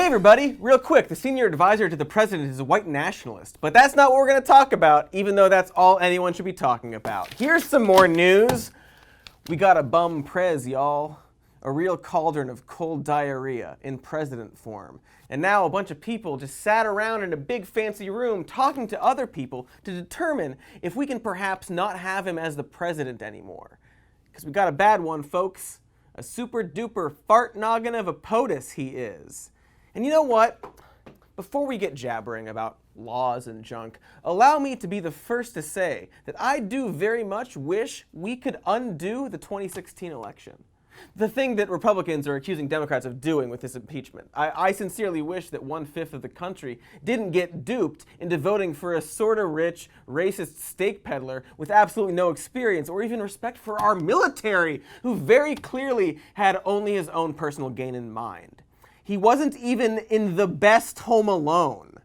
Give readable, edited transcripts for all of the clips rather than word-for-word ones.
Hey everybody, real quick, the senior advisor to the president is a white nationalist, but that's not what we're going to talk about, even though that's all anyone should be talking about. Here's some more news. We got a bum prez, y'all. A real cauldron of cold diarrhea in president form. And now a bunch of people just sat around in a big fancy room talking to other people to determine if we can perhaps not have him as the president anymore. Because we got a bad one, folks. A super duper fart noggin of a POTUS he is. And you know what? Before we get jabbering about laws and junk, allow me to be the first to say that I do very much wish we could undo the 2016 election. The thing that Republicans are accusing Democrats of doing with this impeachment. I sincerely wish that 1/5 of the country didn't get duped into voting for a sorta rich, racist steak peddler with absolutely no experience or even respect for our military, who very clearly had only his own personal gain in mind. He wasn't even in the best Home Alone.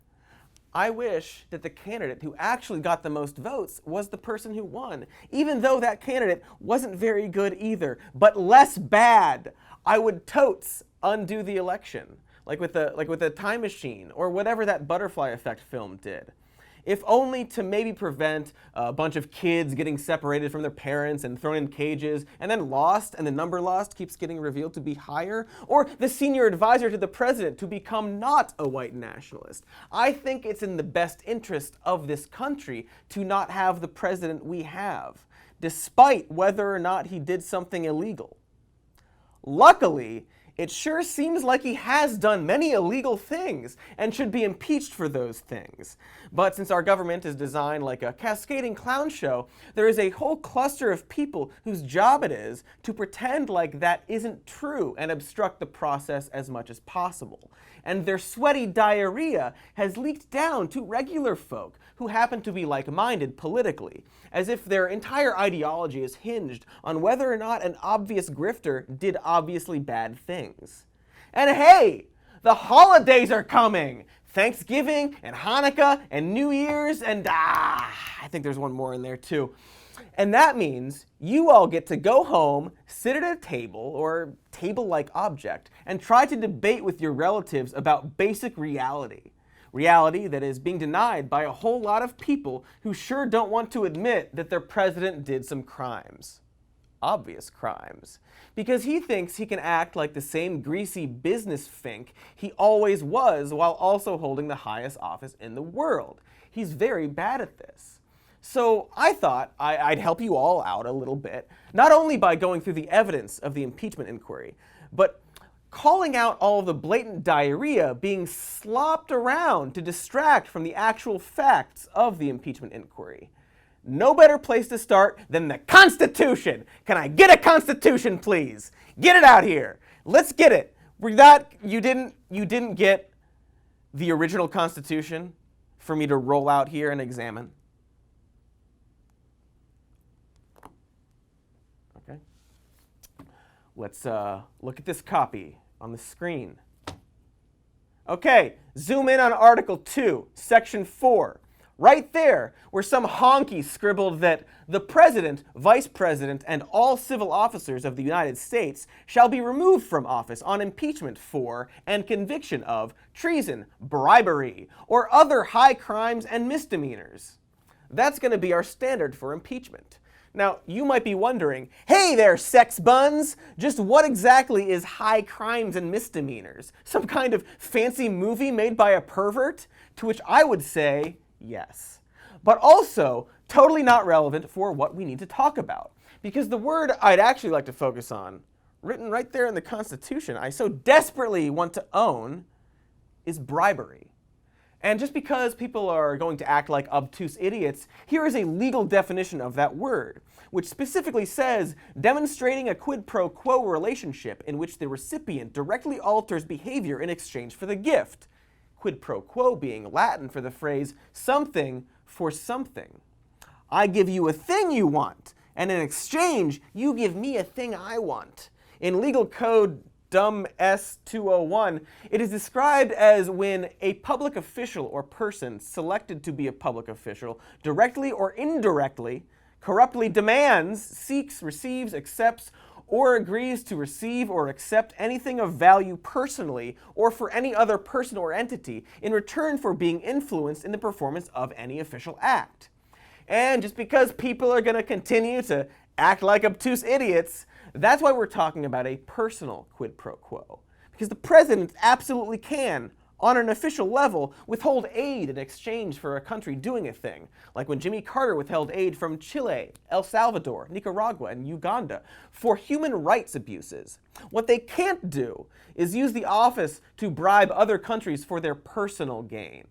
I wish that the candidate who actually got the most votes was the person who won, even though that candidate wasn't very good either, but less bad. I would totes undo the election, like with a time machine or whatever that butterfly effect film did. If only to maybe prevent a bunch of kids getting separated from their parents and thrown in cages and then lost, and the number lost keeps getting revealed to be higher, or the senior advisor to the president to become not a white nationalist. I think it's in the best interest of this country to not have the president we have, despite whether or not he did something illegal. Luckily, it sure seems like he has done many illegal things and should be impeached for those things. But since our government is designed like a cascading clown show, there is a whole cluster of people whose job it is to pretend like that isn't true and obstruct the process as much as possible. And their sweaty diarrhea has leaked down to regular folk who happen to be like-minded politically, as if their entire ideology is hinged on whether or not an obvious grifter did obviously bad things. And hey, the holidays are coming! Thanksgiving and Hanukkah and New Year's and I think there's one more in there too. And that means you all get to go home, sit at a table or table-like object, and try to debate with your relatives about basic reality. Reality that is being denied by a whole lot of people who sure don't want to admit that their president did some crimes. Obvious crimes. Because he thinks he can act like the same greasy business fink he always was while also holding the highest office in the world. He's very bad at this. So I thought I'd help you all out a little bit, not only by going through the evidence of the impeachment inquiry, but calling out all of the blatant diarrhea being slopped around to distract from the actual facts of the impeachment inquiry. No better place to start than the Constitution. Can I get a Constitution, please? Get it out here. Let's get it. You didn't get the original Constitution for me to roll out here and examine? Okay. Let's look at this copy on the screen. Okay, zoom in on Article 2, Section 4. Right there, where some honky scribbled that the President, Vice President, and all civil officers of the United States shall be removed from office on impeachment for and conviction of treason, bribery, or other high crimes and misdemeanors. That's going to be our standard for impeachment. Now, you might be wondering, hey there, sex buns! Just what exactly is high crimes and misdemeanors? Some kind of fancy movie made by a pervert? To which I would say, yes. But also, totally not relevant for what we need to talk about. Because the word I'd actually like to focus on, written right there in the Constitution, I so desperately want to own, is bribery. And just because people are going to act like obtuse idiots, here is a legal definition of that word, which specifically says demonstrating a quid pro quo relationship in which the recipient directly alters behavior in exchange for the gift. Quid pro quo being Latin for the phrase something for something. I give you a thing you want, and in exchange, you give me a thing I want. In legal code Dumb S201, it is described as when a public official or person selected to be a public official directly or indirectly corruptly demands, seeks, receives, accepts, or agrees to receive or accept anything of value personally or for any other person or entity in return for being influenced in the performance of any official act. And just because people are going to continue to act like obtuse idiots, that's why we're talking about a personal quid pro quo. Because the president absolutely can, on an official level, withhold aid in exchange for a country doing a thing, like when Jimmy Carter withheld aid from Chile, El Salvador, Nicaragua, and Uganda for human rights abuses. What they can't do is use the office to bribe other countries for their personal gain.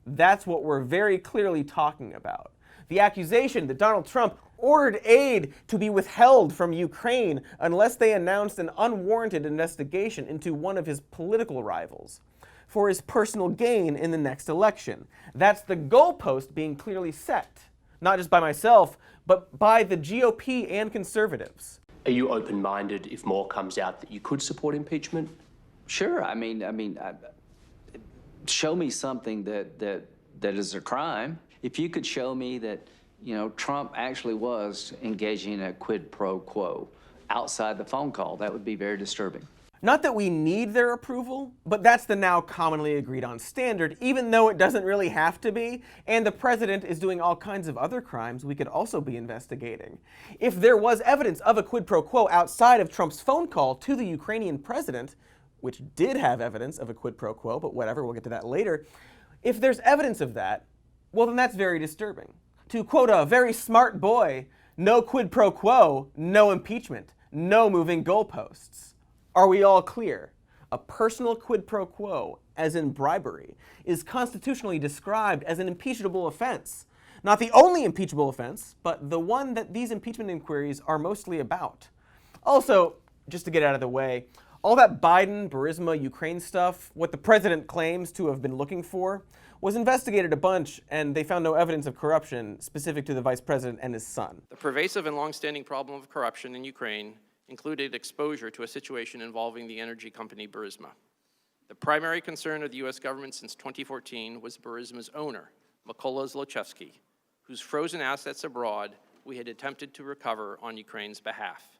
That's what we're very clearly talking about. The accusation that Donald Trump ordered aid to be withheld from Ukraine unless they announced an unwarranted investigation into one of his political rivals for his personal gain in the next election. That's the goalpost being clearly set, not just by myself, but by the GOP and conservatives. Are you open-minded if more comes out that you could support impeachment? Sure. I mean, show me something that is a crime. If you could show me that, Trump actually was engaging in a quid pro quo outside the phone call, that would be very disturbing. Not that we need their approval, but that's the now commonly agreed on standard, even though it doesn't really have to be, and the president is doing all kinds of other crimes we could also be investigating. If there was evidence of a quid pro quo outside of Trump's phone call to the Ukrainian president, which did have evidence of a quid pro quo, but whatever, we'll get to that later, if there's evidence of that, well then that's very disturbing. To quote a very smart boy, no quid pro quo, no impeachment, no moving goalposts. Are we all clear? A personal quid pro quo, as in bribery, is constitutionally described as an impeachable offense. Not the only impeachable offense, but the one that these impeachment inquiries are mostly about. Also, just to get out of the way, all that Biden, Burisma, Ukraine stuff, what the president claims to have been looking for, was investigated a bunch, and they found no evidence of corruption specific to the vice president and his son. The pervasive and long-standing problem of corruption in Ukraine included exposure to a situation involving the energy company Burisma. The primary concern of the U.S. government since 2014 was Burisma's owner, Mykola Zlochevsky, whose frozen assets abroad we had attempted to recover on Ukraine's behalf.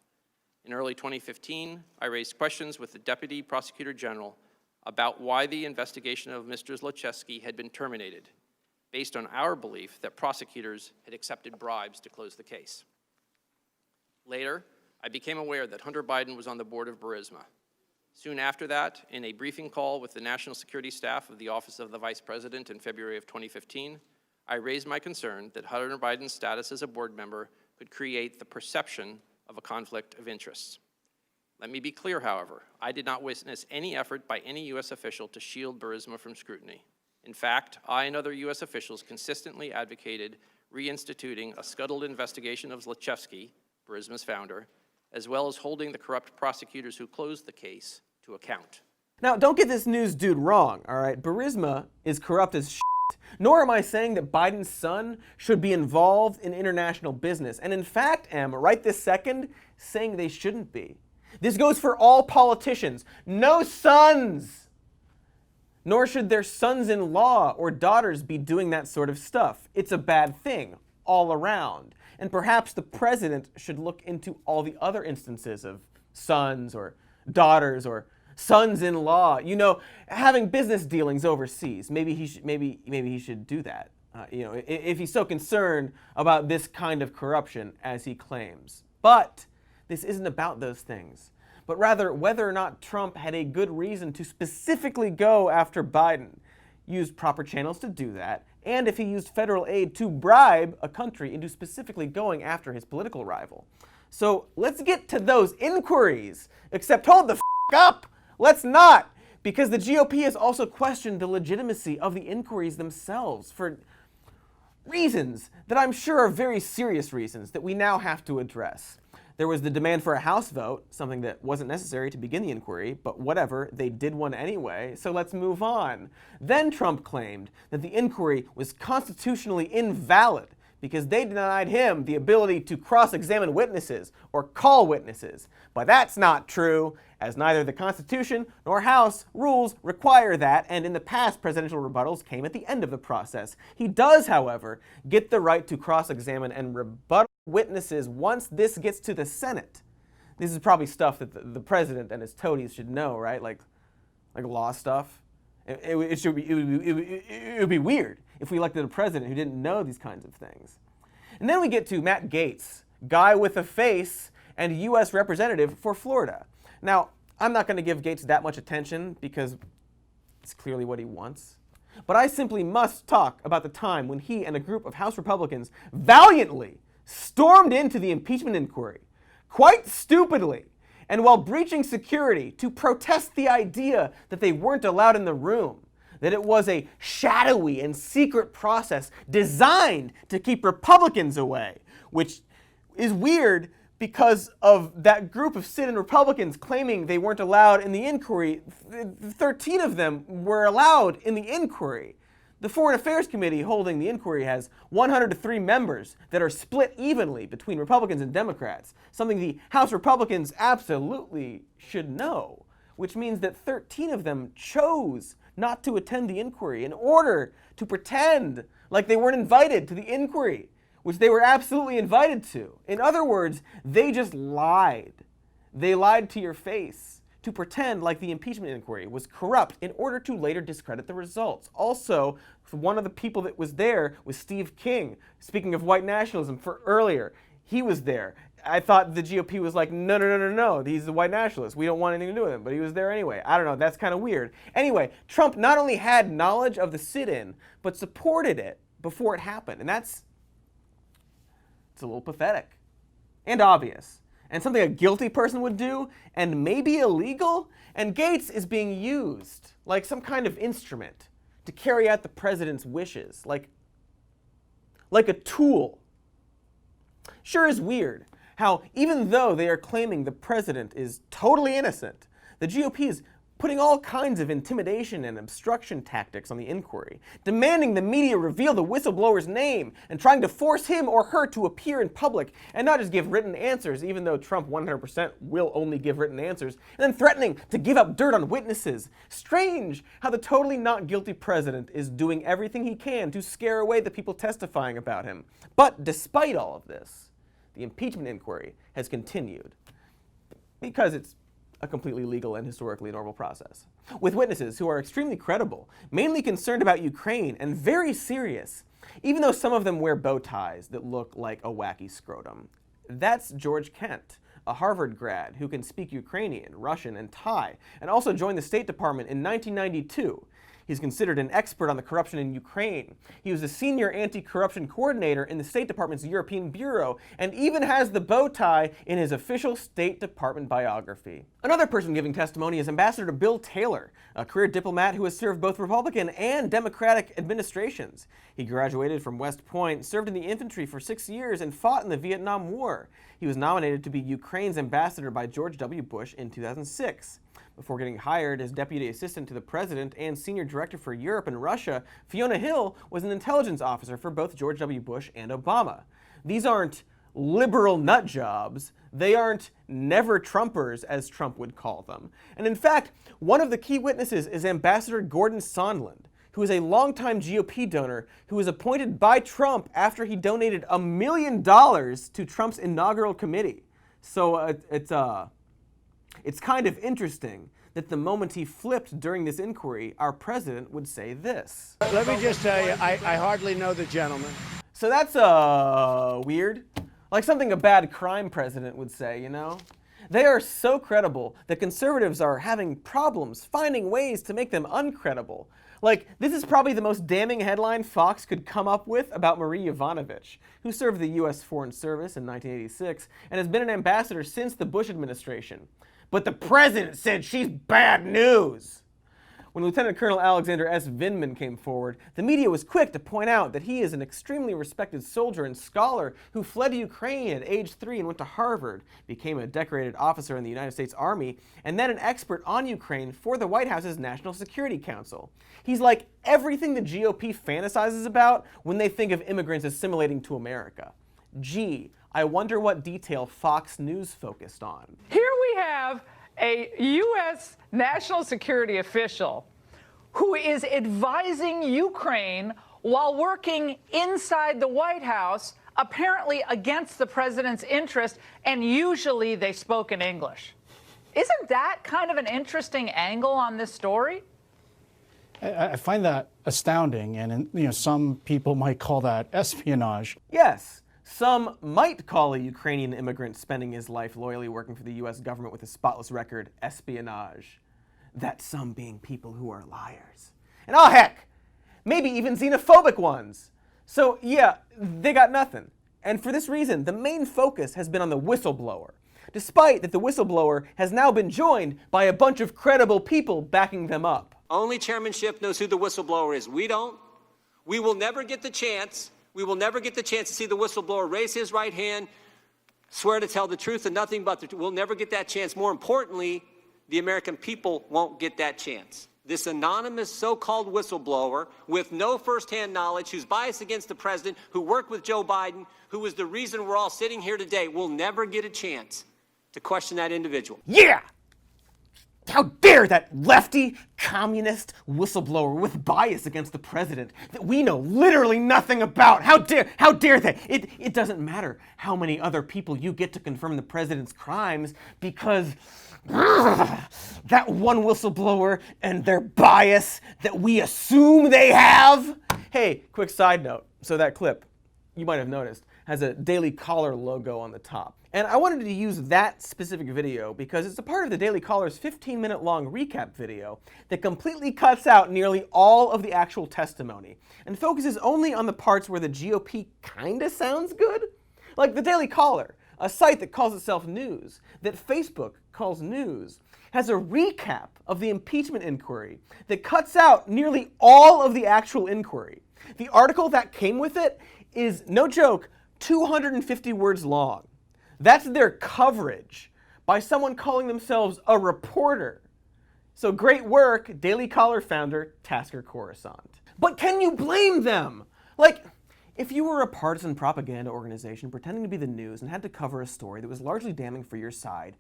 In early 2015, I raised questions with the Deputy Prosecutor General about why the investigation of Mr. Zlochevsky had been terminated, based on our belief that prosecutors had accepted bribes to close the case. Later, I became aware that Hunter Biden was on the board of Burisma. Soon after that, in a briefing call with the national security staff of the Office of the Vice President in February of 2015, I raised my concern that Hunter Biden's status as a board member could create the perception of a conflict of interests. Let me be clear, however, I did not witness any effort by any U.S. official to shield Burisma from scrutiny. In fact, I and other U.S. officials consistently advocated reinstituting a scuttled investigation of Zlochevsky, Burisma's founder, as well as holding the corrupt prosecutors who closed the case to account. Now, don't get this news dude wrong, all right? Burisma is corrupt as shit. Nor am I saying that Biden's son should be involved in international business, and in fact am, right this second, saying they shouldn't be. This goes for all politicians. No sons! Nor should their sons-in-law or daughters be doing that sort of stuff. It's a bad thing, all around. And perhaps the president should look into all the other instances of sons or daughters or sons-in-law, having business dealings overseas. Maybe he should do that. If he's so concerned about this kind of corruption as he claims. But this isn't about those things, but rather whether or not Trump had a good reason to specifically go after Biden, used proper channels to do that, and if he used federal aid to bribe a country into specifically going after his political rival. So let's get to those inquiries, except hold the f*** up! Let's not! Because the GOP has also questioned the legitimacy of the inquiries themselves for reasons that I'm sure are very serious reasons that we now have to address. There was the demand for a House vote, something that wasn't necessary to begin the inquiry, but whatever, they did one anyway, so let's move on. Then Trump claimed that the inquiry was constitutionally invalid because they denied him the ability to cross-examine witnesses or call witnesses. But that's not true, as neither the Constitution nor House rules require that, and in the past, presidential rebuttals came at the end of the process. He does, however, get the right to cross-examine and rebut witnesses once this gets to the Senate. This is probably stuff that the president and his toadies should know, right? Like law stuff. It would be weird if we elected a president who didn't know these kinds of things. And then we get to Matt Gaetz, guy with a face and U.S. representative for Florida. Now, I'm not going to give Gaetz that much attention because it's clearly what he wants. But I simply must talk about the time when he and a group of House Republicans valiantly stormed into the impeachment inquiry, quite stupidly, and while breaching security to protest the idea that they weren't allowed in the room, that it was a shadowy and secret process designed to keep Republicans away, which is weird because of that group of sit-in Republicans claiming they weren't allowed in the inquiry. 13 of them were allowed in the inquiry. The Foreign Affairs Committee holding the inquiry has 103 members that are split evenly between Republicans and Democrats, something the House Republicans absolutely should know, which means that 13 of them chose not to attend the inquiry in order to pretend like they weren't invited to the inquiry, which they were absolutely invited to. In other words, they just lied. They lied to your face to pretend like the impeachment inquiry was corrupt in order to later discredit the results. Also, one of the people that was there was Steve King. Speaking of white nationalism for earlier, he was there. I thought the GOP was like, no, he's a white nationalist. We don't want anything to do with him, but he was there anyway. I don't know, that's kind of weird. Anyway, Trump not only had knowledge of the sit-in, but supported it before it happened. And it's a little pathetic and obvious, and something a guilty person would do, and maybe illegal. And Gaetz is being used like some kind of instrument to carry out the president's wishes, like a tool. Sure is weird how, even though they are claiming the president is totally innocent, the GOP is putting all kinds of intimidation and obstruction tactics on the inquiry, demanding the media reveal the whistleblower's name, and trying to force him or her to appear in public and not just give written answers, even though Trump 100% will only give written answers, and then threatening to give up dirt on witnesses. Strange how the totally not guilty president is doing everything he can to scare away the people testifying about him. But despite all of this, the impeachment inquiry has continued because it's a completely legal and historically normal process, with witnesses who are extremely credible, mainly concerned about Ukraine, and very serious, even though some of them wear bow ties that look like a wacky scrotum. That's George Kent, a Harvard grad who can speak Ukrainian, Russian, and Thai, and also joined the State Department in 1992. He's considered an expert on the corruption in Ukraine. He was a senior anti-corruption coordinator in the State Department's European Bureau, and even has the bow tie in his official State Department biography. Another person giving testimony is Ambassador Bill Taylor, a career diplomat who has served both Republican and Democratic administrations. He graduated from West Point, served in the infantry for 6 years, and fought in the Vietnam War. He was nominated to be Ukraine's ambassador by George W. Bush in 2006. Before getting hired as deputy assistant to the president and senior director for Europe and Russia, Fiona Hill was an intelligence officer for both George W. Bush and Obama. These aren't liberal nut jobs. They aren't never-Trumpers, as Trump would call them. And in fact, one of the key witnesses is Ambassador Gordon Sondland, who is a longtime GOP donor who was appointed by Trump after he donated $1 million to Trump's inaugural committee. So it's kind of interesting that the moment he flipped during this inquiry, our president would say this. Let me just tell you, I hardly know the gentleman. So that's weird. Like something a bad crime president would say, you know? They are so credible that conservatives are having problems finding ways to make them uncredible. Like, this is probably the most damning headline Fox could come up with about Marie Yovanovitch, who served the U.S. Foreign Service in 1986 and has been an ambassador since the Bush administration. But the president said she's bad news. When Lieutenant Colonel Alexander S. Vindman came forward, the media was quick to point out that he is an extremely respected soldier and scholar who fled to Ukraine at age 3 and went to Harvard, became a decorated officer in the United States Army, and then an expert on Ukraine for the White House's National Security Council. He's like everything the GOP fantasizes about when they think of immigrants assimilating to America. Gee, I wonder what detail Fox News focused on. Here we have a U.S. national security official who is advising Ukraine while working inside the White House apparently against the president's interest, and usually they spoke in English. Isn't that kind of an interesting angle on this story? I find that astounding, and some people might call that espionage. Yes, some might call a Ukrainian immigrant spending his life loyally working for the US government with a spotless record espionage. That some being people who are liars. And oh heck, maybe even xenophobic ones. So yeah, they got nothing. And for this reason, the main focus has been on the whistleblower, despite that the whistleblower has now been joined by a bunch of credible people backing them up. Only chairmanship knows who the whistleblower is. We don't. We will never get the chance. We will never get the chance to see the whistleblower raise his right hand, swear to tell the truth and nothing but the truth. We'll never get that chance. More importantly, the American people won't get that chance. This anonymous so-called whistleblower with no firsthand knowledge, who's biased against the president, who worked with Joe Biden, who is the reason we're all sitting here today, will never get a chance to question that individual. Yeah! How dare that lefty, communist whistleblower with bias against the president that we know literally nothing about? How dare they? It doesn't matter how many other people you get to confirm the president's crimes because that one whistleblower and their bias that we assume they have. Hey, quick side note. So that clip, you might have noticed, has a Daily Caller logo on the top. And I wanted to use that specific video because it's a part of the Daily Caller's 15-minute long recap video that completely cuts out nearly all of the actual testimony and focuses only on the parts where the GOP kinda sounds good. Like the Daily Caller, a site that calls itself news, that Facebook calls news, has a recap of the impeachment inquiry that cuts out nearly all of the actual inquiry. The article that came with it is, no joke, 250 words long. That's their coverage by someone calling themselves a reporter. So great work, Daily Caller founder Tasker Coruscant. But can you blame them? Like, if you were a partisan propaganda organization pretending to be the news and had to cover a story that was largely damning for your side,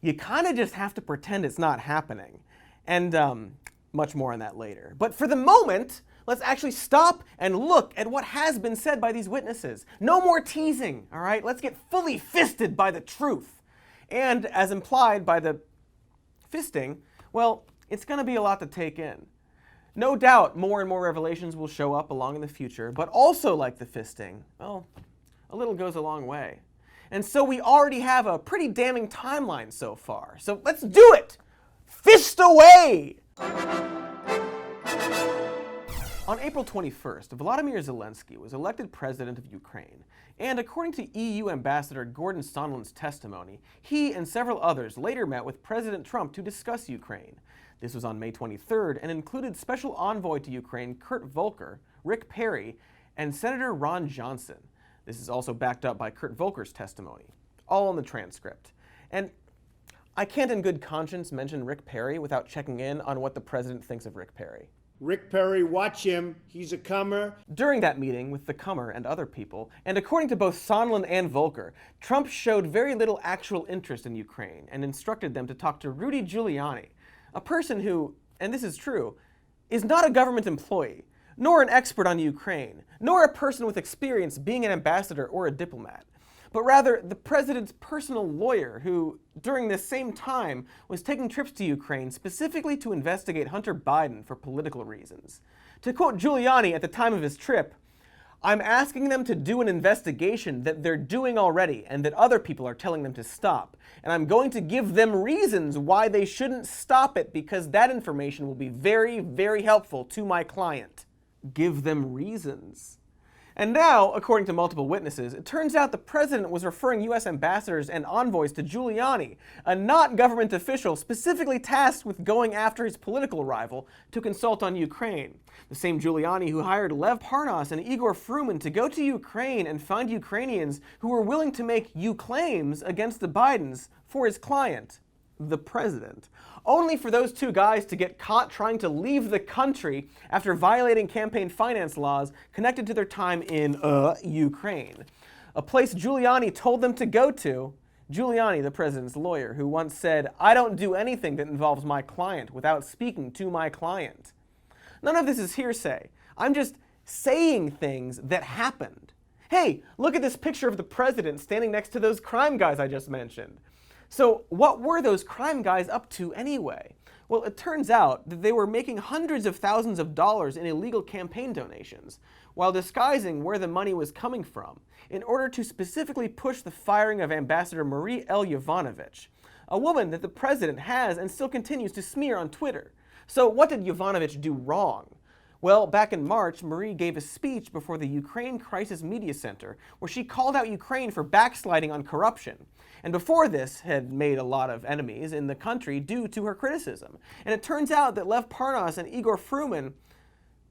you kind of just have to pretend it's not happening. And much more on that later. But for the moment, let's actually stop and look at what has been said by these witnesses. No more teasing, all right? Let's get fully fisted by the truth. And as implied by the fisting, well, it's going to be a lot to take in. No doubt more and more revelations will show up along in the future, but also like the fisting, well, a little goes a long way. And so we already have a pretty damning timeline so far. So let's do it! Fist away! On April 21st, Volodymyr Zelensky was elected president of Ukraine, and according to EU Ambassador Gordon Sondland's testimony, he and several others later met with President Trump to discuss Ukraine. This was on May 23rd and included Special Envoy to Ukraine Kurt Volker, Rick Perry, and Senator Ron Johnson. This is also backed up by Kurt Volker's testimony, all in the transcript. And I can't in good conscience mention Rick Perry without checking in on what the president thinks of Rick Perry. Rick Perry, watch him. He's a comer. During that meeting with the comer and other people, and according to both Sondland and Volker, Trump showed very little actual interest in Ukraine and instructed them to talk to Rudy Giuliani, a person who, and this is true, is not a government employee, nor an expert on Ukraine, nor a person with experience being an ambassador or a diplomat, but rather the president's personal lawyer who, during this same time, was taking trips to Ukraine specifically to investigate Hunter Biden for political reasons. To quote Giuliani at the time of his trip, "I'm asking them to do an investigation that they're doing already and that other people are telling them to stop, and I'm going to give them reasons why they shouldn't stop it because that information will be very, very helpful to my client." Give them reasons. And now, according to multiple witnesses, it turns out the president was referring U.S. ambassadors and envoys to Giuliani, a not-government official specifically tasked with going after his political rival to consult on Ukraine. The same Giuliani who hired Lev Parnas and Igor Fruman to go to Ukraine and find Ukrainians who were willing to make claims against the Bidens for his client, the president. Only for those two guys to get caught trying to leave the country after violating campaign finance laws connected to their time in, Ukraine. A place Giuliani told them to go to. Giuliani, the president's lawyer, who once said, "I don't do anything that involves my client without speaking to my client." None of this is hearsay. I'm just saying things that happened. Hey, look at this picture of the president standing next to those crime guys I just mentioned. So what were those crime guys up to anyway? Well, it turns out that they were making hundreds of thousands of dollars in illegal campaign donations, while disguising where the money was coming from, in order to specifically push the firing of Ambassador Marie L. Yovanovitch, a woman that the president has and still continues to smear on Twitter. So what did Yovanovitch do wrong? Well, back in March, Marie gave a speech before the Ukraine Crisis Media Center, where she called out Ukraine for backsliding on corruption. And before this had made a lot of enemies in the country due to her criticism. And it turns out that Lev Parnas and Igor Fruman,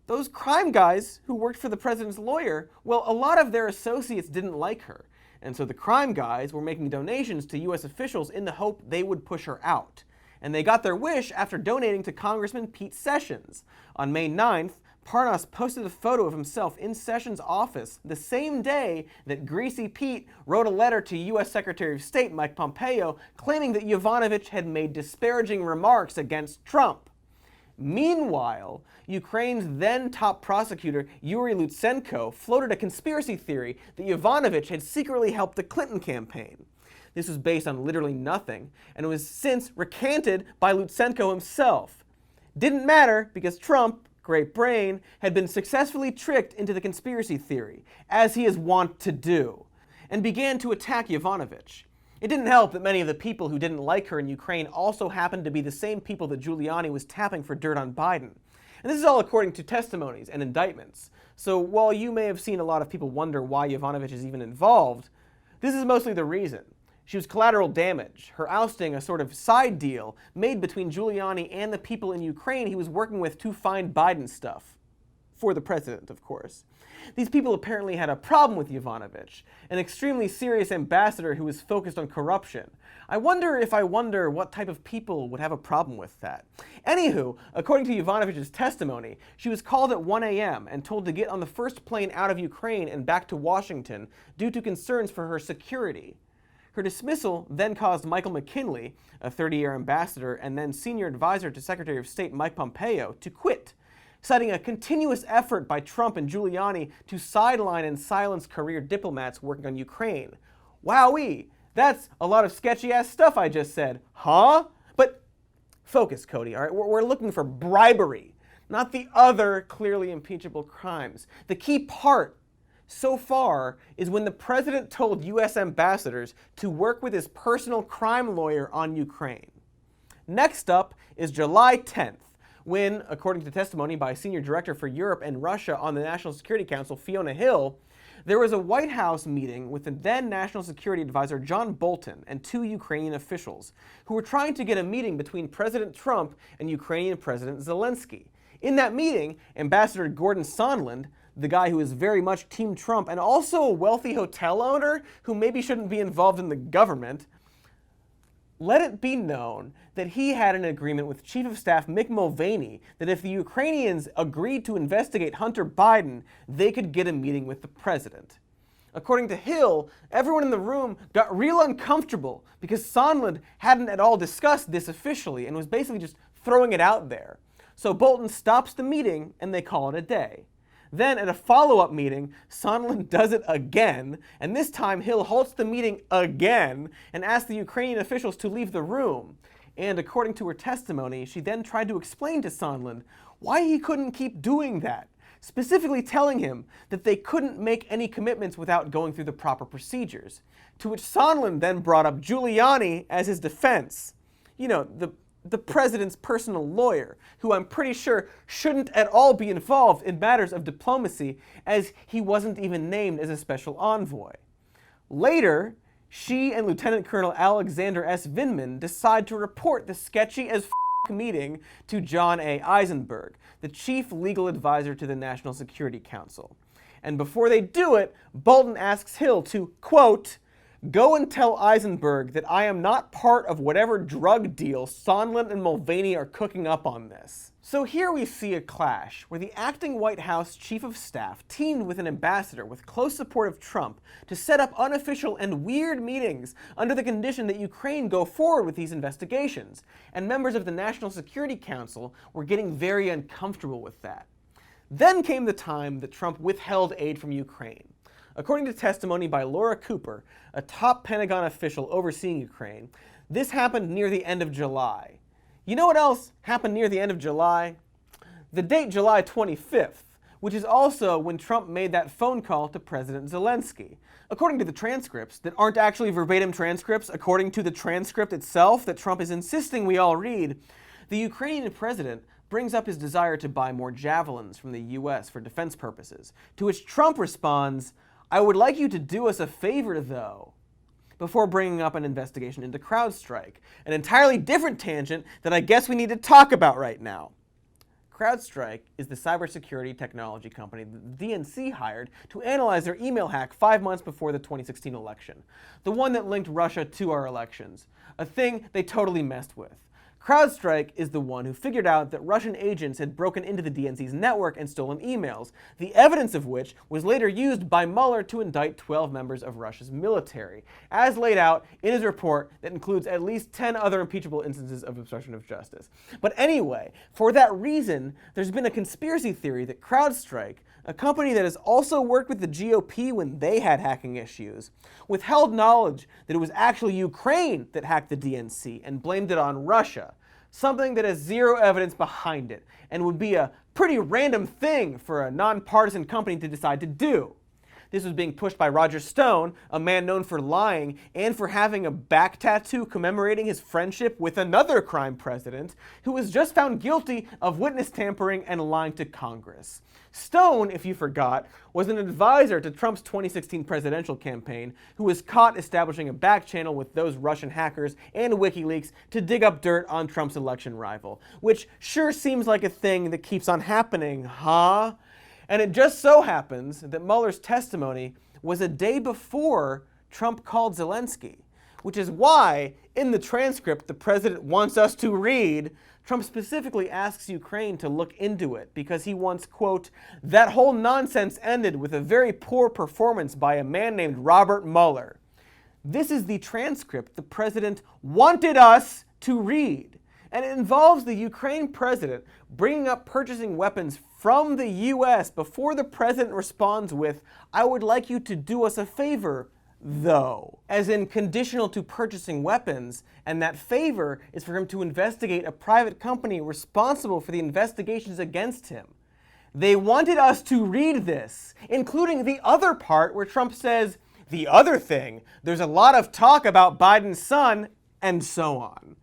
those crime guys who worked for the president's lawyer, well, a lot of their associates didn't like her. And so the crime guys were making donations to US officials in the hope they would push her out. And they got their wish after donating to Congressman Pete Sessions. On May 9th, Parnas posted a photo of himself in Sessions' office the same day that Greasy Pete wrote a letter to U.S. Secretary of State Mike Pompeo claiming that Yovanovitch had made disparaging remarks against Trump. Meanwhile, Ukraine's then top prosecutor Yuri Lutsenko floated a conspiracy theory that Yovanovitch had secretly helped the Clinton campaign. This was based on literally nothing, and was since recanted by Lutsenko himself. Didn't matter because Trump, great brain, had been successfully tricked into the conspiracy theory, as he is wont to do, and began to attack Yovanovitch. It didn't help that many of the people who didn't like her in Ukraine also happened to be the same people that Giuliani was tapping for dirt on Biden. And this is all according to testimonies and indictments. So while you may have seen a lot of people wonder why Yovanovitch is even involved, this is mostly the reason. She was collateral damage, her ousting a sort of side deal made between Giuliani and the people in Ukraine he was working with to find Biden stuff. For the president, of course. These people apparently had a problem with Yovanovitch, an extremely serious ambassador who was focused on corruption. I wonder what type of people would have a problem with that. Anywho, according to Yovanovitch's testimony, she was called at 1 a.m. and told to get on the first plane out of Ukraine and back to Washington due to concerns for her security. Her dismissal then caused Michael McKinley, a 30-year ambassador and then senior advisor to Secretary of State Mike Pompeo, to quit, citing a continuous effort by Trump and Giuliani to sideline and silence career diplomats working on Ukraine. Wowee, that's a lot of sketchy-ass stuff I just said, huh? But focus, Cody, all right? We're looking for bribery, not the other clearly impeachable crimes. The key part so far is when the president told U.S. ambassadors to work with his personal crime lawyer on Ukraine. Next up is July 10th, when, according to testimony by Senior Director for Europe and Russia on the National Security Council, Fiona Hill, there was a White House meeting with the then National Security Advisor John Bolton and 2 Ukrainian officials who were trying to get a meeting between President Trump and Ukrainian President Zelensky. In that meeting, Ambassador Gordon Sondland, the guy who is very much Team Trump and also a wealthy hotel owner who maybe shouldn't be involved in the government, let it be known that he had an agreement with Chief of Staff Mick Mulvaney that if the Ukrainians agreed to investigate Hunter Biden, they could get a meeting with the president. According to Hill, everyone in the room got real uncomfortable because Sondland hadn't at all discussed this officially and was basically just throwing it out there. So Bolton stops the meeting and they call it a day. Then at a follow-up meeting, Sondland does it again, and this time Hill halts the meeting again and asks the Ukrainian officials to leave the room. And according to her testimony, she then tried to explain to Sondland why he couldn't keep doing that, specifically telling him that they couldn't make any commitments without going through the proper procedures. To which Sondland then brought up Giuliani as his defense. You know, the president's personal lawyer, who I'm pretty sure shouldn't at all be involved in matters of diplomacy, as he wasn't even named as a special envoy. Later, she and Lieutenant Colonel Alexander S. Vindman decide to report the sketchy as meeting to John A. Eisenberg, the chief legal advisor to the National Security Council. And before they do it, Bolton asks Hill to, quote, "Go and tell Eisenberg that I am not part of whatever drug deal Sondland and Mulvaney are cooking up on this." So here we see a clash where the acting White House chief of staff teamed with an ambassador with close support of Trump to set up unofficial and weird meetings under the condition that Ukraine go forward with these investigations, and members of the National Security Council were getting very uncomfortable with that. Then came the time that Trump withheld aid from Ukraine. According to testimony by Laura Cooper, a top Pentagon official overseeing Ukraine, this happened near the end of July. You know what else happened near the end of July? The date July 25th, which is also when Trump made that phone call to President Zelensky. According to the transcripts, that aren't actually verbatim transcripts, according to the transcript itself that Trump is insisting we all read, the Ukrainian president brings up his desire to buy more javelins from the US for defense purposes, to which Trump responds, "I would like you to do us a favor, though," before bringing up an investigation into CrowdStrike, an entirely different tangent that I guess we need to talk about right now. CrowdStrike is the cybersecurity technology company that the DNC hired to analyze their email hack 5 months before the 2016 election, the one that linked Russia to our elections, a thing they totally messed with. CrowdStrike is the one who figured out that Russian agents had broken into the DNC's network and stolen emails, the evidence of which was later used by Mueller to indict 12 members of Russia's military, as laid out in his report that includes at least 10 other impeachable instances of obstruction of justice. But anyway, for that reason, there's been a conspiracy theory that CrowdStrike, a company that has also worked with the GOP when they had hacking issues, withheld knowledge that it was actually Ukraine that hacked the DNC and blamed it on Russia, something that has zero evidence behind it and would be a pretty random thing for a nonpartisan company to decide to do. This was being pushed by Roger Stone, a man known for lying and for having a back tattoo commemorating his friendship with another crime president who was just found guilty of witness tampering and lying to Congress. Stone, if you forgot, was an advisor to Trump's 2016 presidential campaign who was caught establishing a back channel with those Russian hackers and WikiLeaks to dig up dirt on Trump's election rival, which sure seems like a thing that keeps on happening, huh? And it just so happens that Mueller's testimony was a day before Trump called Zelensky, which is why, in the transcript the president wants us to read, Trump specifically asks Ukraine to look into it because he wants, quote, "that whole nonsense ended with a very poor performance by a man named Robert Mueller." This is the transcript the president wanted us to read, and it involves the Ukraine president bringing up purchasing weapons from the US before the president responds with, "I would like you to do us a favor, though," as in conditional to purchasing weapons, and that favor is for him to investigate a private company responsible for the investigations against him. They wanted us to read this, including the other part where Trump says, "The other thing, there's a lot of talk about Biden's son," and so on.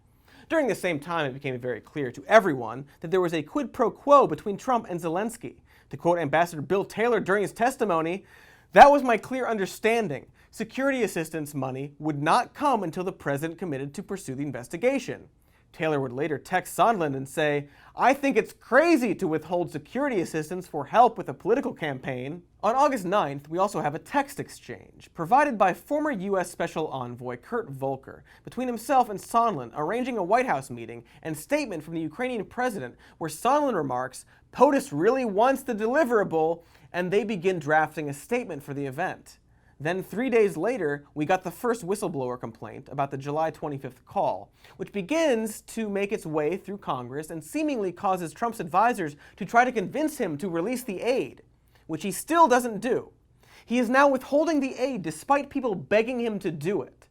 During the same time, it became very clear to everyone that there was a quid pro quo between Trump and Zelensky. To quote Ambassador Bill Taylor during his testimony, "That was my clear understanding. Security assistance money would not come until the president committed to pursue the investigation." Taylor would later text Sondland and say, "I think it's crazy to withhold security assistance for help with a political campaign." On August 9th, we also have a text exchange provided by former U.S. Special Envoy Kurt Volker between himself and Sondland arranging a White House meeting and statement from the Ukrainian president where Sondland remarks, "POTUS really wants the deliverable," and they begin drafting a statement for the event. Then 3 days later, we got the first whistleblower complaint about the July 25th call, which begins to make its way through Congress and seemingly causes Trump's advisors to try to convince him to release the aid, which he still doesn't do. He is now withholding the aid despite people begging him to do it.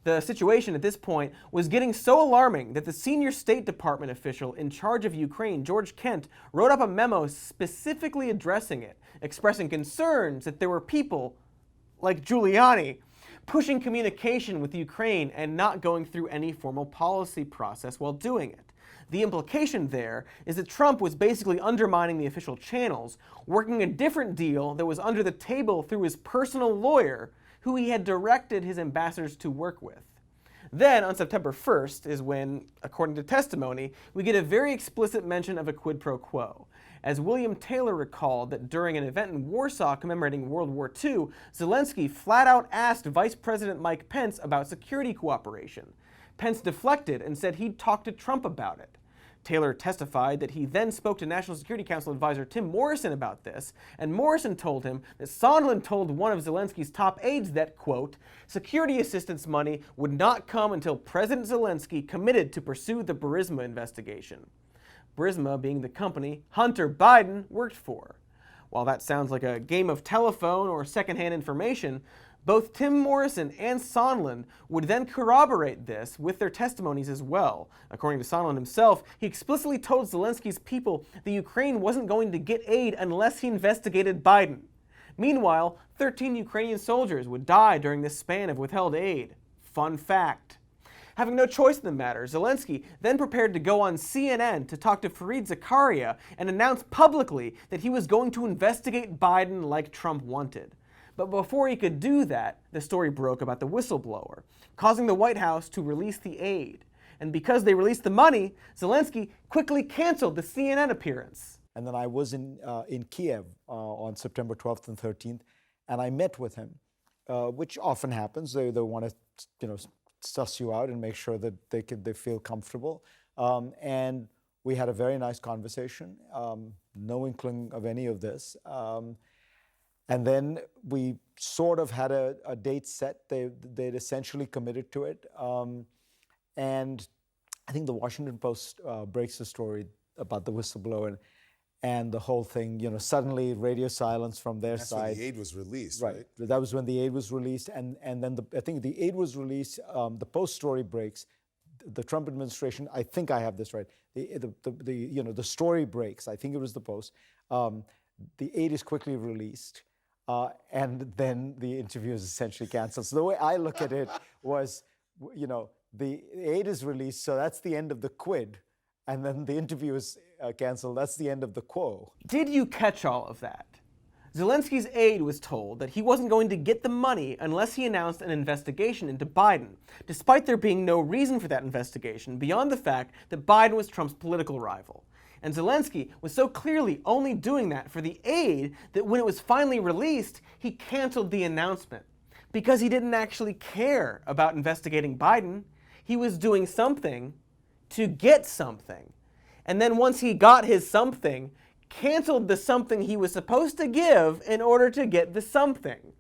The situation at this point was getting so alarming that the senior State Department official in charge of Ukraine, George Kent, wrote up a memo specifically addressing it, expressing concerns that there were people like Giuliani, pushing communication with Ukraine and not going through any formal policy process while doing it. The implication there is that Trump was basically undermining the official channels, working a different deal that was under the table through his personal lawyer, who he had directed his ambassadors to work with. Then, on September 1st, is when, according to testimony, we get a very explicit mention of a quid pro quo, as William Taylor recalled that during an event in Warsaw commemorating World War II, Zelensky flat out asked Vice President Mike Pence about security cooperation. Pence deflected and said he'd talk to Trump about it. Taylor testified that he then spoke to National Security Council advisor Tim Morrison about this, and Morrison told him that Sondland told one of Zelensky's top aides that, quote, "security assistance money would not come until President Zelensky committed to pursue the Burisma investigation." Burisma being the company Hunter Biden worked for. While that sounds like a game of telephone or secondhand information, both Tim Morrison and Sondland would then corroborate this with their testimonies as well. According to Sondland himself, he explicitly told Zelensky's people that Ukraine wasn't going to get aid unless he investigated Biden. Meanwhile, 13 Ukrainian soldiers would die during this span of withheld aid. Fun fact. Having no choice in the matter, Zelensky then prepared to go on CNN to talk to Fareed Zakaria and announce publicly that he was going to investigate Biden like Trump wanted. But before he could do that, the story broke about the whistleblower, causing the White House to release the aid. And because they released the money, Zelensky quickly canceled the CNN appearance. And then I was in Kiev on September 12th and 13th, and I met with him, which often happens. They want to, suss you out and make sure that they feel comfortable. And we had a very nice conversation. No inkling of any of this. And then we sort of had a date set. They'd essentially committed to it. And I think the Washington Post breaks the story about the whistleblower and the whole thing. Suddenly radio silence from their That's side. when the aid was released, right? That was when the aid was released. And then I think the aid was released. The Post story breaks. The Trump administration, I think I have this right. The story breaks. I think it was the Post. The aid is quickly released. And then the interview is essentially canceled. So the way I look at it was, the aid is released, so that's the end of the quid. And then the interview is canceled. That's the end of the quo. Did you catch all of that? Zelensky's aide was told that he wasn't going to get the money unless he announced an investigation into Biden, despite there being no reason for that investigation beyond the fact that Biden was Trump's political rival. And Zelensky was so clearly only doing that for the aid that when it was finally released, he canceled the announcement. Because he didn't actually care about investigating Biden. He was doing something to get something. And then once he got his something, canceled the something he was supposed to give in order to get the something.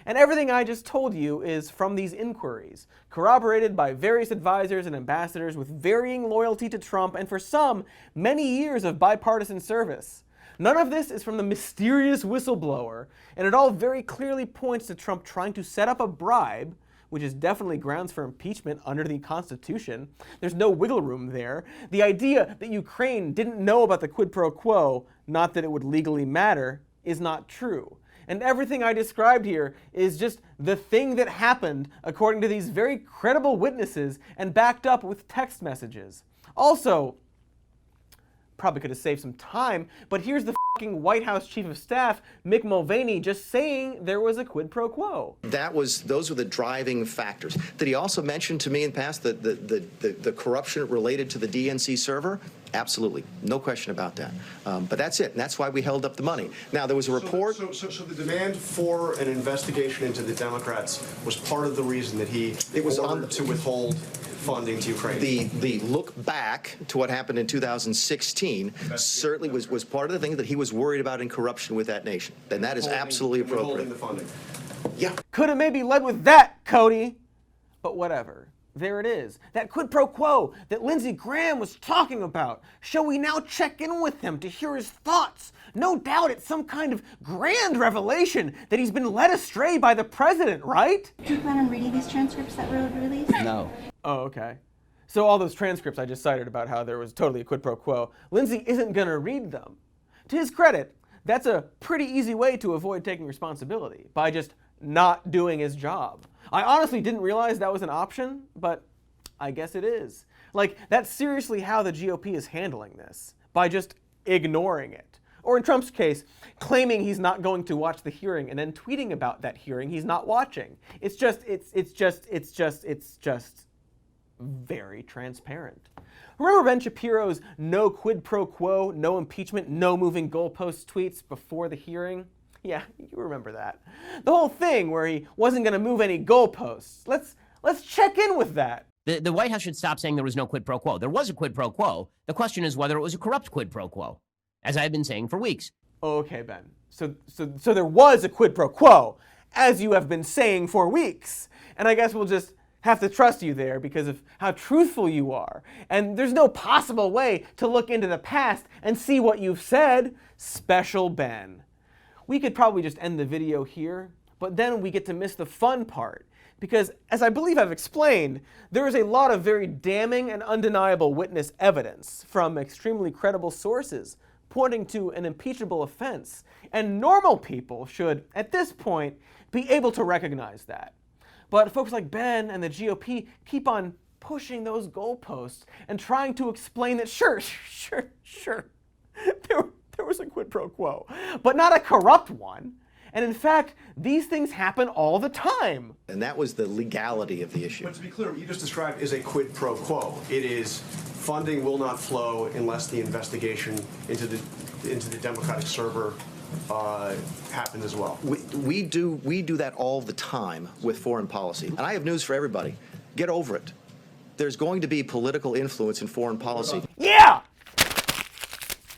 And everything I just told you is from these inquiries, corroborated by various advisors and ambassadors with varying loyalty to Trump and for some, many years of bipartisan service. None of this is from the mysterious whistleblower, and it all very clearly points to Trump trying to set up a bribe, which is definitely grounds for impeachment under the Constitution. There's no wiggle room there. The idea that Ukraine didn't know about the quid pro quo, not that it would legally matter, is not true. And everything I described here is just the thing that happened according to these very credible witnesses and backed up with text messages. Also, probably could have saved some time, but here's the fucking White House Chief of Staff, Mick Mulvaney, just saying there was a quid pro quo. Those were the driving factors. Did he also mention to me in the past the corruption related to the DNC server? Absolutely, no question about that. But that's it, and that's why we held up the money. Now, there was a report. So the demand for an investigation into the Democrats was part of the reason that he ordered to withhold funding to Ukraine. The look back to what happened in 2016 certainly was part of the thing that he was worried about in corruption with that nation. And that is absolutely appropriate. Withholding the funding. Yeah. Could have maybe led with that, Cody. But whatever. There it is. That quid pro quo that Lindsey Graham was talking about. Shall we now check in with him to hear his thoughts? No doubt it's some kind of grand revelation that he's been led astray by the president, right? Do you plan on reading these transcripts that were released? No. Oh, okay. So all those transcripts I just cited about how there was totally a quid pro quo, Lindsey isn't going to read them. To his credit, that's a pretty easy way to avoid taking responsibility, by just not doing his job. I honestly didn't realize that was an option, but I guess it is. Like, that's seriously how the GOP is handling this, by just ignoring it. Or in Trump's case, claiming he's not going to watch the hearing and then tweeting about that hearing he's not watching. It's just very transparent. Remember Ben Shapiro's no quid pro quo, no impeachment, no moving goalposts tweets before the hearing? Yeah, you remember that. The whole thing where he wasn't going to move any goalposts. Let's check in with that. The White House should stop saying there was no quid pro quo. There was a quid pro quo. The question is whether it was a corrupt quid pro quo, as I've been saying for weeks. Okay, Ben. So there was a quid pro quo, as you have been saying for weeks. And I guess we'll just have to trust you there because of how truthful you are. And there's no possible way to look into the past and see what you've said. Special Ben. we could probably just end the video here, but then we get to miss the fun part. Because, as I believe I've explained, there is a lot of very damning and undeniable witness evidence from extremely credible sources pointing to an impeachable offense. And normal people should, at this point, be able to recognize that. But folks like Ben and the GOP keep on pushing those goalposts and trying to explain that sure, there was a quid pro quo, but not a corrupt one. And in fact, these things happen all the time. And that was the legality of the issue. But to be clear, what you just described is a quid pro quo. It is funding will not flow unless the investigation into the Democratic server happened as well. We do that all the time with foreign policy. And I have news for everybody. Get over it. There's going to be political influence in foreign policy. Yeah!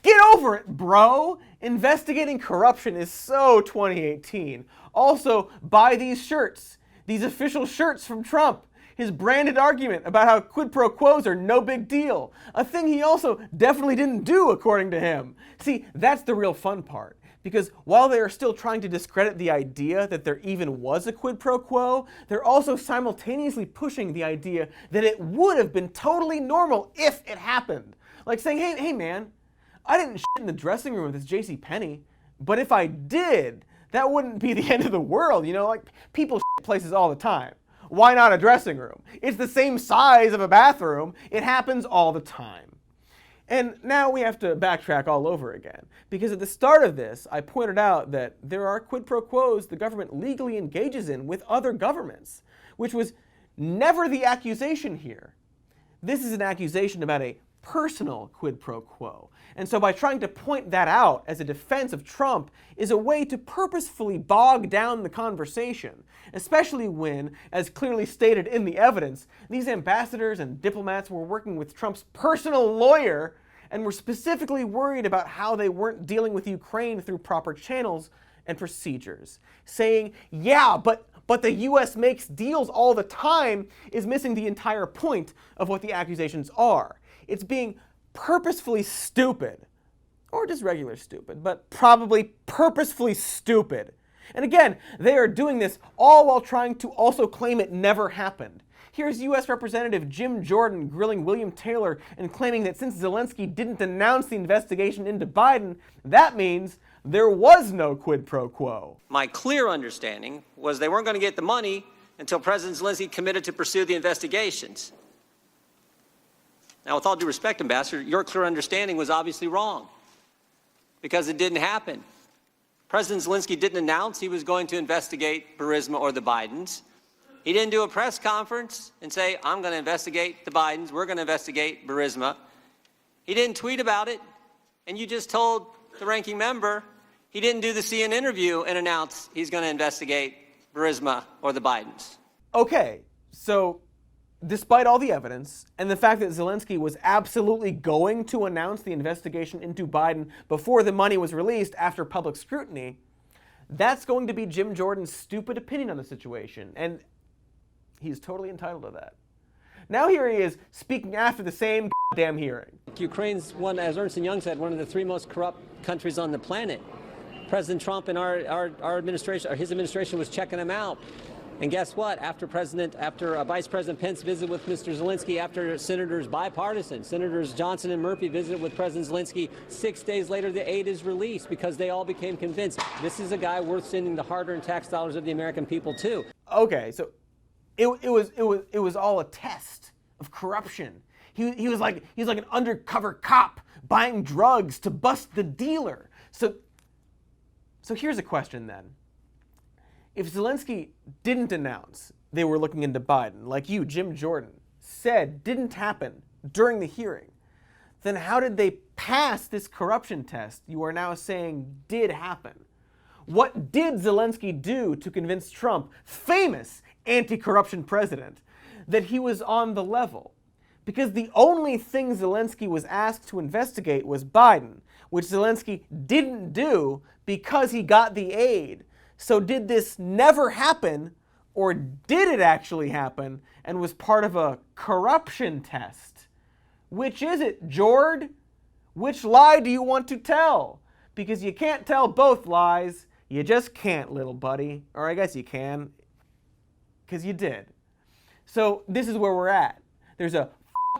Get over it, bro! Investigating corruption is so 2018. Also, buy these shirts. These official shirts from Trump. His branded argument about how quid pro quos are no big deal. A thing he also definitely didn't do, according to him. See, that's the real fun part. Because while they are still trying to discredit the idea that there even was a quid pro quo, they're also simultaneously pushing the idea that it would have been totally normal if it happened. Like saying, hey man, I didn't shit in the dressing room with this JCPenney, but if I did, that wouldn't be the end of the world, you know? Like, people shit places all the time. Why not a dressing room? It's the same size of a bathroom. It happens all the time. And now we have to backtrack all over again, because at the start of this, I pointed out that there are quid pro quos the government legally engages in with other governments, which was never the accusation here. This is an accusation about a personal quid pro quo. And so by trying to point that out as a defense of Trump is a way to purposefully bog down the conversation, especially when, as clearly stated in the evidence, these ambassadors and diplomats were working with Trump's personal lawyer and were specifically worried about how they weren't dealing with Ukraine through proper channels and procedures. Saying, yeah, but the US makes deals all the time is missing the entire point of what the accusations are. It's being purposefully stupid, or just regular stupid, but probably purposefully stupid. And again, they are doing this all while trying to also claim it never happened. Here's U.S. Representative Jim Jordan grilling William Taylor and claiming that since Zelensky didn't announce the investigation into Biden, that means there was no quid pro quo. My clear understanding was they weren't going to get the money until President Zelensky committed to pursue the investigations. Now, with all due respect, Ambassador, your clear understanding was obviously wrong because it didn't happen. President Zelensky didn't announce he was going to investigate Burisma or the Bidens. He didn't do a press conference and say, I'm going to investigate the Bidens, we're going to investigate Burisma. He didn't tweet about it, and you just told the ranking member he didn't do the CNN interview and announce he's going to investigate Burisma or the Bidens. Okay, so despite all the evidence, and the fact that Zelensky was absolutely going to announce the investigation into Biden before the money was released after public scrutiny, that's going to be Jim Jordan's stupid opinion on the situation, and he's totally entitled to that. Now here he is speaking after the same goddamn hearing. Ukraine's one, as Ernst & Young said, one of the three most corrupt countries on the planet. President Trump and our administration, or his administration, was checking them out. And guess what? After Vice President Pence visited with Mr. Zelensky, after Senators Johnson and Murphy visited with President Zelensky, 6 days later the aid is released because they all became convinced this is a guy worth sending the hard-earned tax dollars of the American people to. Okay, so it was all a test of corruption. He was like an undercover cop buying drugs to bust the dealer. So here's a question then. If Zelensky didn't announce they were looking into Biden, like you, Jim Jordan, said didn't happen during the hearing, then how did they pass this corruption test you are now saying did happen? What did Zelensky do to convince Trump, famous anti-corruption president, that he was on the level? Because the only thing Zelensky was asked to investigate was Biden, which Zelensky didn't do because he got the aid. So did this never happen, or did it actually happen and was part of a corruption test? Which is it, Jord? Which lie do you want to tell? Because you can't tell both lies. You just can't, little buddy. Or I guess you can, because you did. So this is where we're at. There's a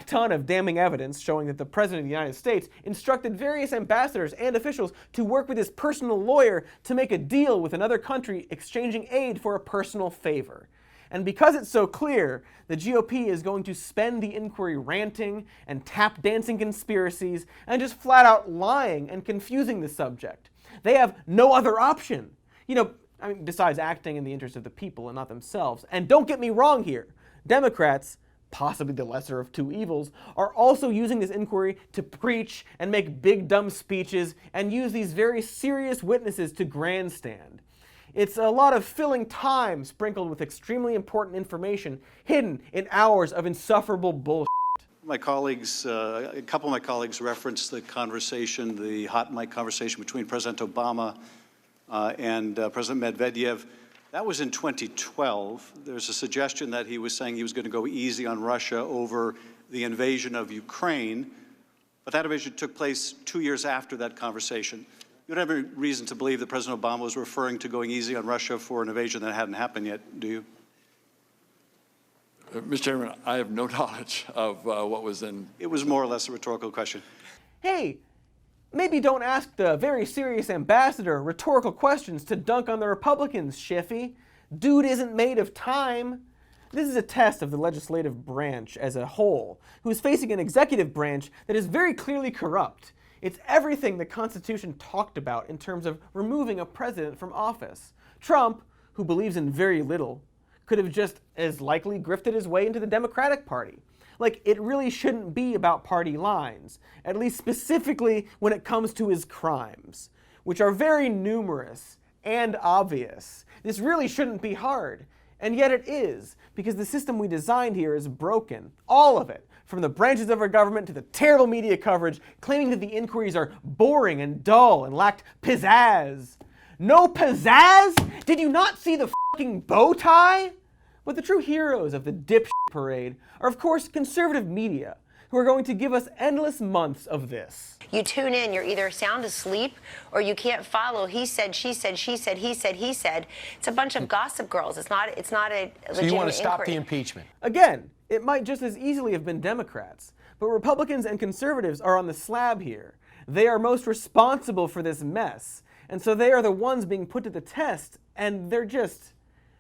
ton of damning evidence showing that the President of the United States instructed various ambassadors and officials to work with his personal lawyer to make a deal with another country exchanging aid for a personal favor. And because it's so clear, the GOP is going to spend the inquiry ranting and tap-dancing conspiracies and just flat-out lying and confusing the subject. They have no other option. Besides acting in the interest of the people and not themselves. And don't get me wrong here. Democrats, possibly the lesser of two evils, are also using this inquiry to preach and make big dumb speeches and use these very serious witnesses to grandstand. It's a lot of filling time sprinkled with extremely important information hidden in hours of insufferable bullshit. My colleagues, a couple of my colleagues referenced the conversation, the hot mic conversation between President Obama and President Medvedev. That was in 2012. There's a suggestion that he was saying he was going to go easy on Russia over the invasion of Ukraine, but that invasion took place 2 years after that conversation. You don't have any reason to believe that President Obama was referring to going easy on Russia for an invasion that hadn't happened yet, do you? Mr. Chairman, I have no knowledge of what was in... It was more or less a rhetorical question. Hey, maybe don't ask the very serious ambassador rhetorical questions to dunk on the Republicans, Shiffy. Dude isn't made of time. This is a test of the legislative branch as a whole, who is facing an executive branch that is very clearly corrupt. It's everything the Constitution talked about in terms of removing a president from office. Trump, who believes in very little, could have just as likely grifted his way into the Democratic Party. Like, it really shouldn't be about party lines, at least specifically when it comes to his crimes, which are very numerous and obvious. This really shouldn't be hard, and yet it is, because the system we designed here is broken. All of it, from the branches of our government to the terrible media coverage claiming that the inquiries are boring and dull and lacked pizzazz. No pizzazz? Did you not see the fucking bow tie? But the true heroes of the dipshit parade are, of course, conservative media, who are going to give us endless months of this. You tune in, you're either sound asleep or you can't follow. He said, she said, she said, he said, he said. It's a bunch of gossip girls. It's not a legitimate So you want to stop inquiry. the impeachment? Again, it might just as easily have been Democrats, but Republicans and conservatives are on the slab here. They are most responsible for this mess, and so they are the ones being put to the test, and they're just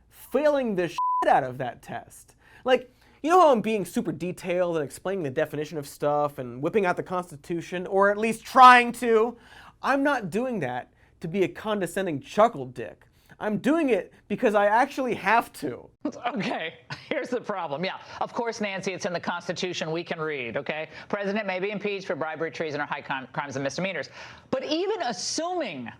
failing the shit out of that test. Like, you know how I'm being super detailed and explaining the definition of stuff and whipping out the Constitution, or at least trying to? I'm not doing that to be a condescending chuckle dick. I'm doing it because I actually have to. Okay, here's the problem. Yeah, of course, Nancy, it's in the Constitution. We can read, okay? President may be impeached for bribery, treason, or high crimes and misdemeanors. But even assuming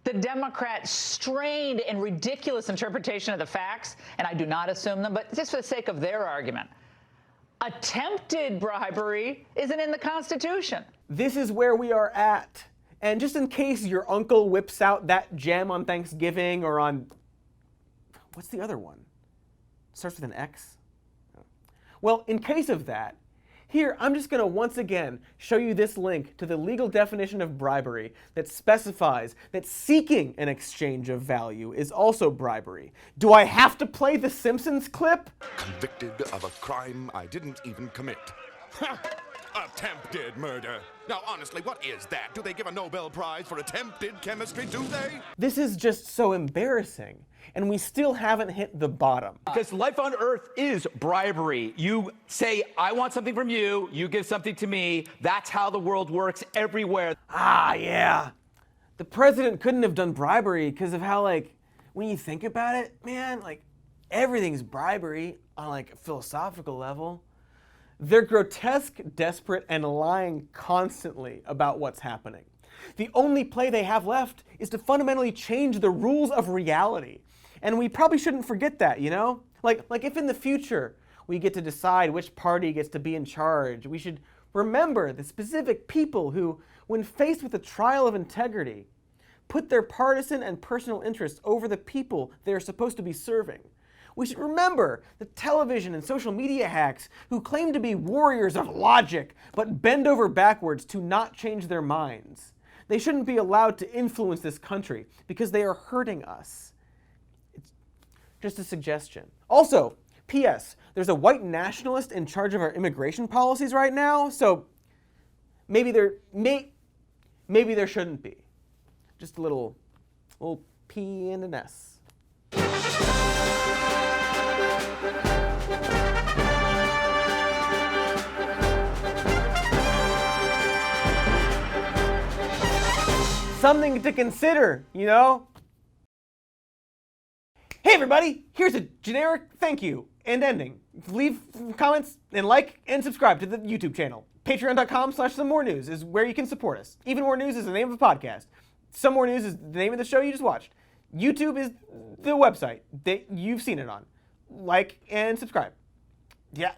the Democrats' strained and ridiculous interpretation of the facts, and I do not assume them, but just for the sake of their argument, attempted bribery isn't in the Constitution. This is where we are at. And just in case your uncle whips out that gem on Thanksgiving or on... What's the other one? Starts with an X? Well, in case of that, here I'm just going to once again show you this link to the legal definition of bribery that specifies that seeking an exchange of value is also bribery. Do I have to play the Simpsons clip? Convicted of a crime I didn't even commit. Ha! Attempted murder. Now, honestly, what is that? Do they give a Nobel Prize for attempted chemistry, do they? This is just so embarrassing, and we still haven't hit the bottom. Because life on Earth is bribery. You say, I want something from you, you give something to me. That's how the world works everywhere. Ah, yeah. The president couldn't have done bribery because of how, like, when you think about it, man, like, everything's bribery on, like, a philosophical level. They're grotesque, desperate, and lying constantly about what's happening. The only play they have left is to fundamentally change the rules of reality. And we probably shouldn't forget that, you know? Like if in the future we get to decide which party gets to be in charge, we should remember the specific people who, when faced with a trial of integrity, put their partisan and personal interests over the people they're supposed to be serving. We should remember the television and social media hacks who claim to be warriors of logic, but bend over backwards to not change their minds. They shouldn't be allowed to influence this country because they are hurting us. It's just a suggestion. Also, P.S. There's a white nationalist in charge of our immigration policies right now, so maybe there shouldn't be. Just a little P and an S. Something to consider, you know? Hey everybody, here's a generic thank you and ending. Leave comments and like and subscribe to the YouTube channel. Patreon.com/SomeMoreNews is where you can support us. Even More News is the name of the podcast. Some More News is the name of the show you just watched. YouTube is the website that you've seen it on. Like and subscribe. Yeah.